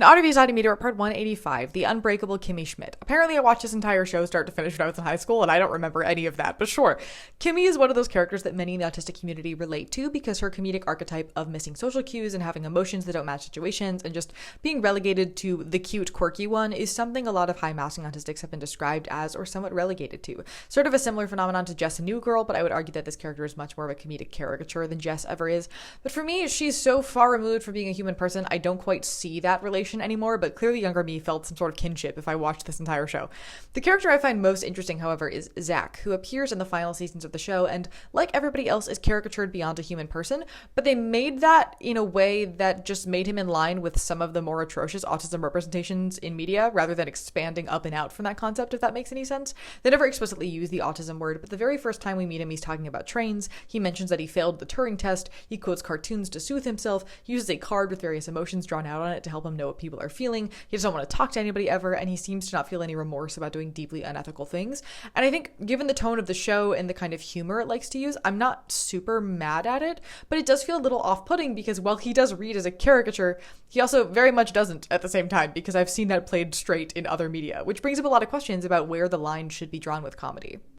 Otter Side Meteor Part 185, The Unbreakable Kimmy Schmidt. Apparently I watched this entire show start to finish when I was in high school, and I don't remember any of that, but sure. Kimmy is one of those characters that many in the autistic community relate to because her comedic archetype of missing social cues and having emotions that don't match situations and just being relegated to the cute, quirky one is something a lot of high-massing autistics have been described as or somewhat relegated to. Sort of a similar phenomenon to Jess and New Girl, but I would argue that this character is much more of a comedic caricature than Jess ever is. But for me, she's so far removed from being a human person, I don't quite see that relation anymore, but clearly younger me felt some sort of kinship if I watched this entire show. The character I find most interesting, however, is Zach, who appears in the final seasons of the show and, like everybody else, is caricatured beyond a human person, but they made that in a way that just made him in line with some of the more atrocious autism representations in media, rather than expanding up and out from that concept, if that makes any sense. They never explicitly use the autism word, but the very first time we meet him, he's talking about trains. He mentions that he failed the Turing test, he quotes cartoons to soothe himself, uses a card with various emotions drawn out on it to help him know what people are feeling. He doesn't want to talk to anybody ever, and he seems to not feel any remorse about doing deeply unethical things. And I think, given the tone of the show and the kind of humor it likes to use, I'm not super mad at it, but it does feel a little off-putting because while he does read as a caricature, he also very much doesn't at the same time, because I've seen that played straight in other media, which brings up a lot of questions about where the line should be drawn with comedy.